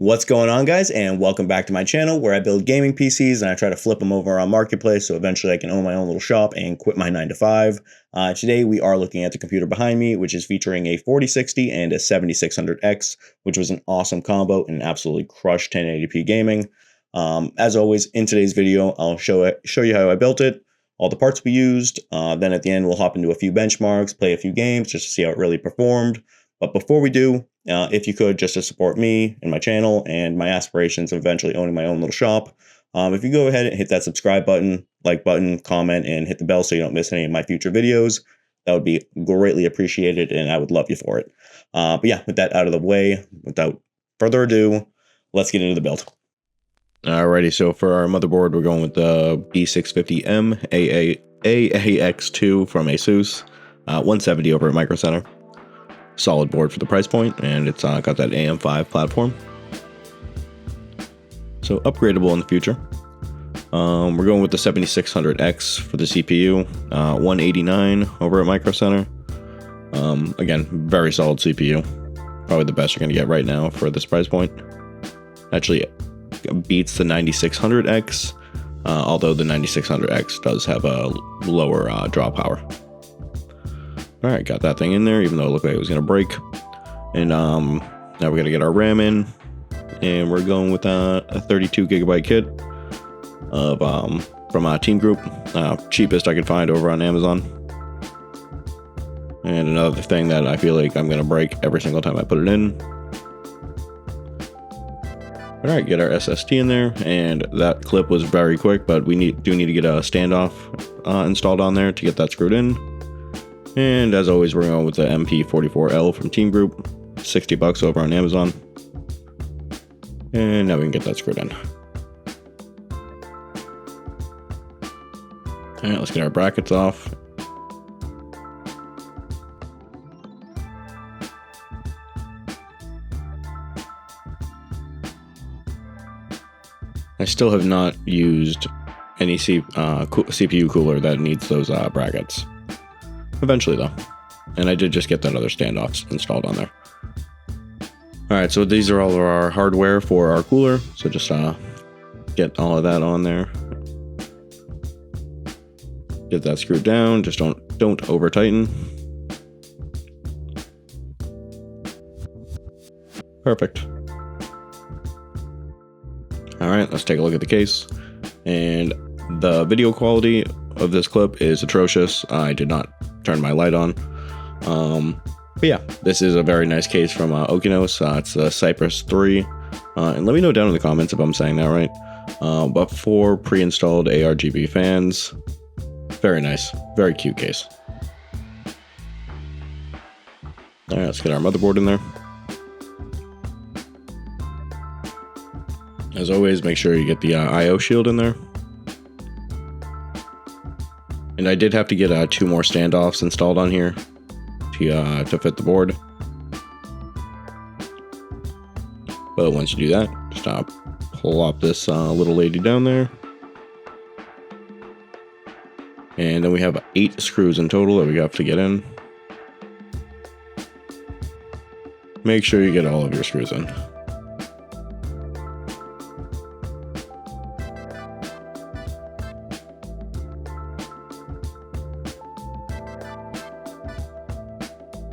What's going on, guys, and welcome back to my channel where I build gaming PCs and I try to flip them over on Marketplace so eventually I can own my own little shop and quit my 9-to-5. Today we are looking at the computer behind me, which is featuring a 4060 and a 7600X, which was an awesome combo and absolutely crushed 1080p gaming. As always, in today's video, I'll show you how I built it, all the parts we used. Then at the end, we'll hop into a few benchmarks, play a few games just to see how it really performed. But before we do, if you could, just to support me and my channel and my aspirations of eventually owning my own little shop, if you go ahead and hit that subscribe button, like button, comment, and hit the bell so you don't miss any of my future videos, that would be greatly appreciated, and I would love you for it. But yeah, with that out of the way, without further ado, let's get into the build. Alrighty, so for our motherboard, we're going with the B650M AAX2 from ASUS, 170 over at Micro Center. Solid board for the price point, and it's got that AM5 platform, so upgradable in the future. We're going with the 7600X for the CPU, 189 over at Micro Center. Again, very solid CPU, probably the best you're gonna get right now for this price point. Actually beats the 9600X, although the 9600X does have a lower draw power. Alright, got that thing in there, even though it looked like it was going to break. And now we're going to get our RAM in. And we're going with a 32 gigabyte kit of from Team Group. Cheapest I could find over on Amazon. And another thing that I feel like I'm going to break every single time I put it in. Alright, get our SSD in there. And that clip was very quick, but we do need to get a standoff installed on there to get that screwed in. And as always, we're going with the MP44L from Team Group, 60 bucks over on Amazon. And now we can get that screwed in. Alright, let's get our brackets off. I still have not used any CPU cooler that needs those brackets. Eventually though, and I did just get that other standoff installed on there. Alright, so these are all of our hardware for our cooler, so just get all of that on there. Get that screwed down, just don't over tighten. Perfect. Alright, let's take a look at the case. And the video quality of this clip is atrocious. I did not turn my light on. But yeah, this is a very nice case from Okinos. It's the Cypress 3. And let me know down in the comments if I'm saying that right. But 4 pre-installed ARGB fans. Very nice. Very cute case. Alright, let's get our motherboard in there. As always, make sure you get the IO shield in there. And I did have to get 2 more standoffs installed on here to fit the board. But once you do that, just plop this little lady down there. And then we have 8 screws in total that we have to get in. Make sure you get all of your screws in.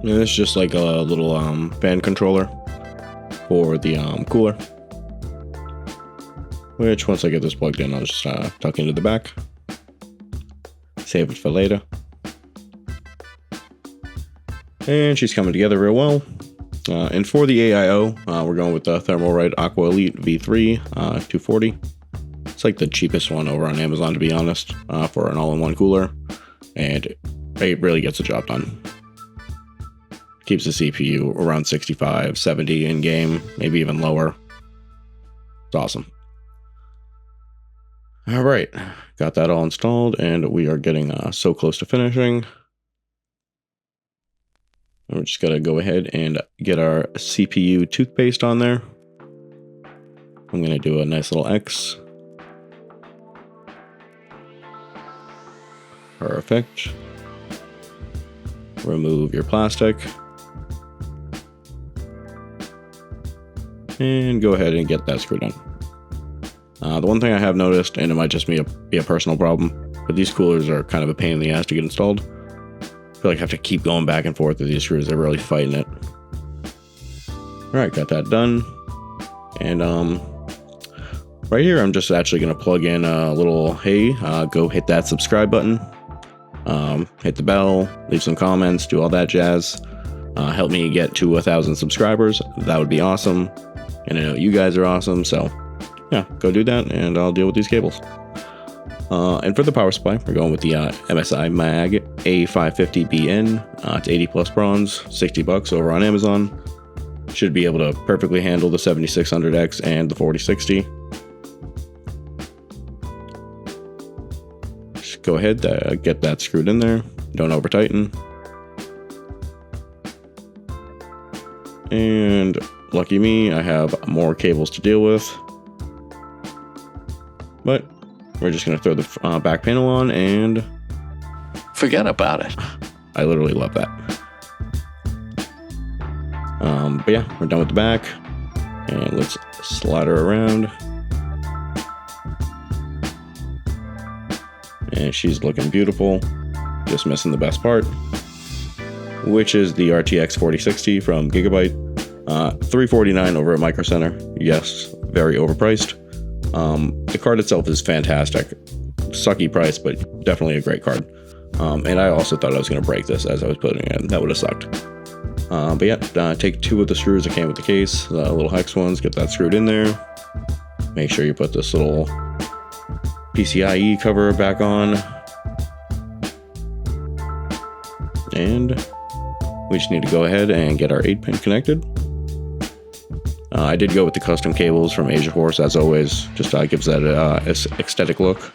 And this is just like a little fan controller for the cooler, which once I get this plugged in, I'll just tuck into the back, save it for later. And she's coming together real well. And for the AIO, we're going with the Thermalright Aqua Elite V3 240. It's like the cheapest one over on Amazon, to be honest, for an all-in-one cooler, and it really gets the job done. Keeps the CPU around 65, 70 in game, maybe even lower. It's awesome. All right, got that all installed, and we are getting so close to finishing. We're just gonna go ahead and get our CPU toothpaste on there. I'm gonna do a nice little X. Perfect. Remove your plastic. and go ahead and get that screwed in. The one thing I have noticed, and it might just be a personal problem, but these coolers are kind of a pain in the ass to get installed. I feel like I have to keep going back and forth with these screws. They're really fighting it. Alright, got that done. And right here, I'm just actually going to plug in a little, hey, go hit that subscribe button. Hit the bell, leave some comments, do all that jazz. Help me get to 1,000 subscribers. That would be awesome. And I know you guys are awesome, so yeah, go do that, and I'll deal with these cables. And for the power supply, we're going with the MSI Mag A550BN. It's 80 plus bronze, $60 over on Amazon. Should be able to perfectly handle the 7600X and the 4060. Just go ahead, get that screwed in there. Don't over tighten. And lucky me, I have more cables to deal with. But we're just going to throw the back panel on and forget about it. I literally love that. But yeah, we're done with the back. And let's slide her around. And she's looking beautiful. Just missing the best part, which is the RTX 4060 from Gigabyte. $349 over at Micro Center. Yes, very overpriced. The card itself is fantastic. Sucky price, but definitely a great card. And I also thought I was going to break this as I was putting it in. That would have sucked. But yeah, take 2 of the screws that came with the case, the little hex ones, get that screwed in there. Make sure you put this little PCIe cover back on. And we just need to go ahead and get our 8-pin connected. I did go with the custom cables from Asia Force, as always. Just gives that aesthetic look.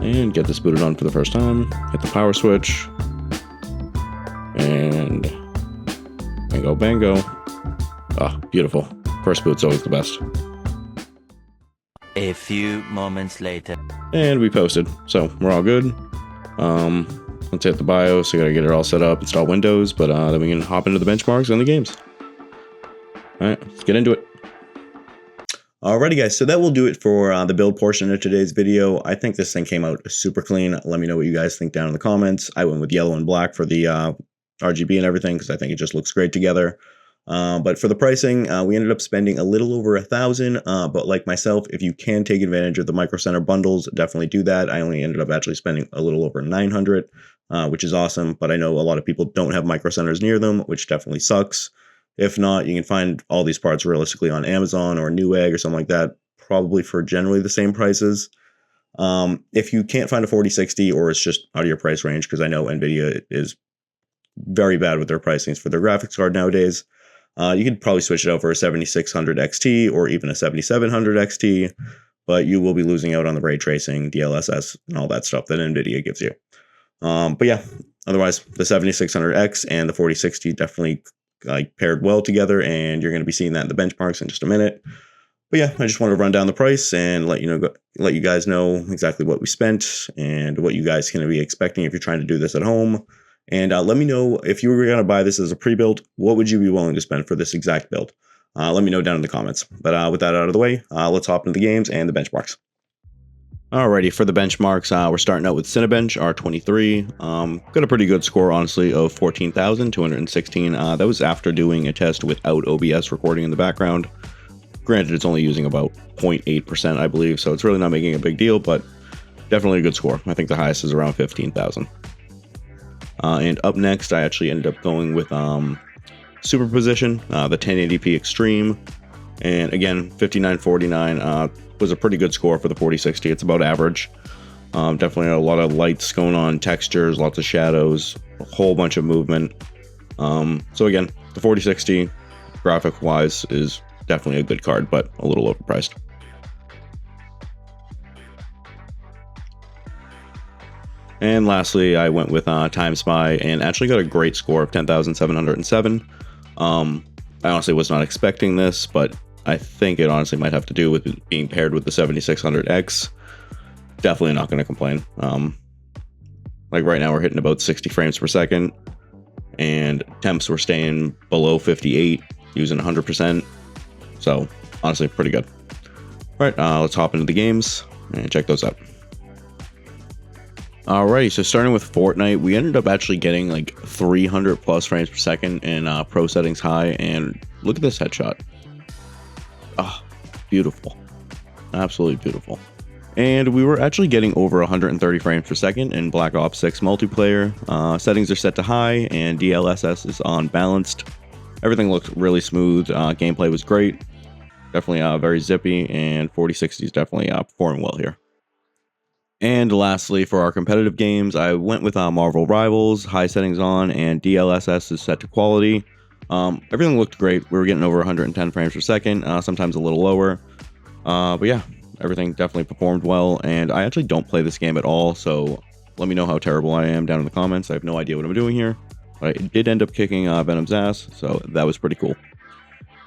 And get this booted on for the first time. Hit the power switch. And bango, bango. Ah, beautiful. First boot's always the best. A few moments later. And we posted, so we're all good. Let's hit the BIOS. We gotta get it all set up, install Windows, but then we can hop into the benchmarks and the games. All right, let's get into it. Alrighty guys, so that will do it for the build portion of today's video. I think this thing came out super clean. Let me know what you guys think down in the comments. I went with yellow and black for the RGB and everything because I think it just looks great together. But for the pricing, we ended up spending a little over $1,000. But like myself, if you can take advantage of the Micro Center bundles, definitely do that. I only ended up actually spending a little over $900, which is awesome. But I know a lot of people don't have Micro Centers near them, which definitely sucks. If not, you can find all these parts realistically on Amazon or Newegg or something like that, probably for generally the same prices. If you can't find a 4060 or it's just out of your price range, because I know NVIDIA is very bad with their pricings for their graphics card nowadays, you could probably switch it out for a 7600 XT or even a 7700 XT, but you will be losing out on the ray tracing, DLSS, and all that stuff that NVIDIA gives you. But yeah, otherwise, the 7600X and the 4060 definitely paired well together, and you're going to be seeing that in the benchmarks in just a minute. But yeah, I just wanted to run down the price and let you guys know exactly what we spent and what you guys can be expecting if you're trying to do this at home. And let me know if you were going to buy this as a pre-build, what would you be willing to spend for this exact build? Let me know down in the comments. But with that out of the way, let's hop into the games and the benchmarks. Alrighty, for the benchmarks, we're starting out with Cinebench R23. Got a pretty good score, honestly, of 14,216. That was after doing a test without OBS recording in the background. Granted, it's only using about 0.8%, I believe, so it's really not making a big deal, but definitely a good score. I think the highest is around 15,000. And up next, I actually ended up going with Superposition, the 1080p Extreme. And again, 5949 was a pretty good score for the 4060. It's about average. Definitely a lot of lights going on, textures, lots of shadows, a whole bunch of movement. So again, the 4060 graphic-wise is definitely a good card, but a little overpriced. And lastly, I went with Time Spy and actually got a great score of 10,707. I honestly was not expecting this, but I think it honestly might have to do with it being paired with the 7600X. Definitely not going to complain. Like right now we're hitting about 60 frames per second and temps were staying below 58. using 100%. So honestly, pretty good. All right, let's hop into the games and check those out. Alrighty, so starting with Fortnite, we ended up actually getting like 300 plus frames per second in pro settings high, and look at this headshot. Ah, beautiful. Absolutely beautiful. And we were actually getting over 130 frames per second in Black Ops 6 multiplayer. Settings are set to high, and DLSS is on balanced. Everything looked really smooth. Gameplay was great. Definitely very zippy, and 4060 is definitely performing well here. And lastly, for our competitive games, I went with Marvel Rivals, high settings on, and DLSS is set to quality. Everything looked great. We were getting over 110 frames per second, sometimes a little lower. But yeah, everything definitely performed well, and I actually don't play this game at all, so let me know how terrible I am down in the comments. I have no idea what I'm doing here, but I did end up kicking Venom's ass, so that was pretty cool.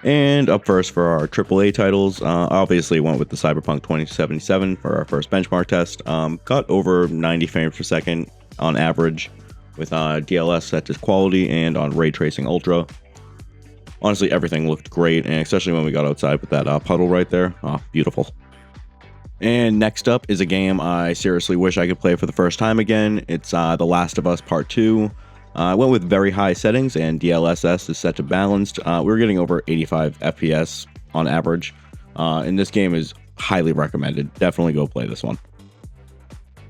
And up first for our AAA titles, obviously went with the Cyberpunk 2077 for our first benchmark test. Got over 90 frames per second on average with DLS set to quality and on Ray Tracing Ultra. Honestly, everything looked great, and especially when we got outside with that puddle right there. Beautiful. And next up is a game I seriously wish I could play for the first time again. It's The Last of Us Part 2. I went with very high settings, and DLSS is set to balanced. We're getting over 85 FPS on average, and this game is highly recommended. Definitely go play this one.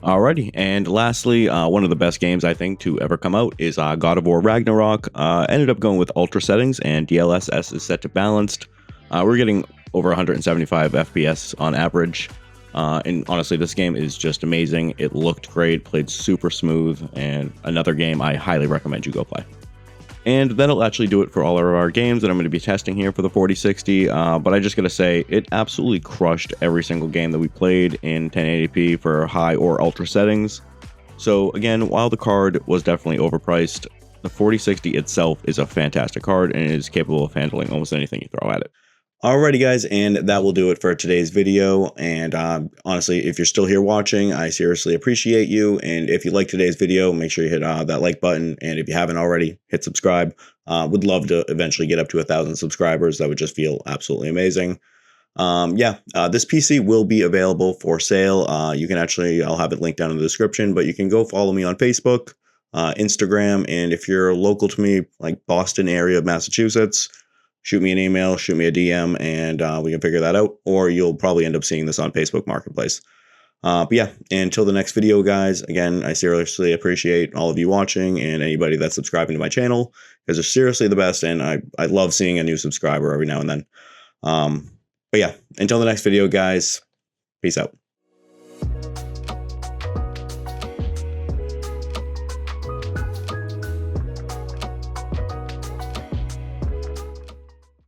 Alrighty, and lastly, one of the best games I think to ever come out is God of War Ragnarok. Ended up going with ultra settings, and DLSS is set to balanced. We're getting over 175 FPS on average. And honestly, this game is just amazing. It looked great, played super smooth, and another game I highly recommend you go play. And that'll actually do it for all of our games that I'm going to be testing here for the 4060. But I just got to say, it absolutely crushed every single game that we played in 1080p for high or ultra settings. So again, while the card was definitely overpriced, the 4060 itself is a fantastic card and is capable of handling almost anything you throw at it. Alrighty guys, and that will do it for today's video. And honestly, if you're still here watching, I seriously appreciate you. And if you like today's video, make sure you hit that like button. And if you haven't already, hit subscribe. Would love to eventually get up to 1,000 subscribers. That would just feel absolutely amazing. This PC will be available for sale. You can actually, I'll have it linked down in the description, but you can go follow me on Facebook, Instagram. And if you're local to me, like Boston area of Massachusetts, shoot me an email, shoot me a DM, and we can figure that out. Or you'll probably end up seeing this on Facebook Marketplace. But yeah, until the next video, guys, again, I seriously appreciate all of you watching and anybody that's subscribing to my channel, because they're seriously the best, and I love seeing a new subscriber every now and then. But yeah, until the next video, guys, peace out.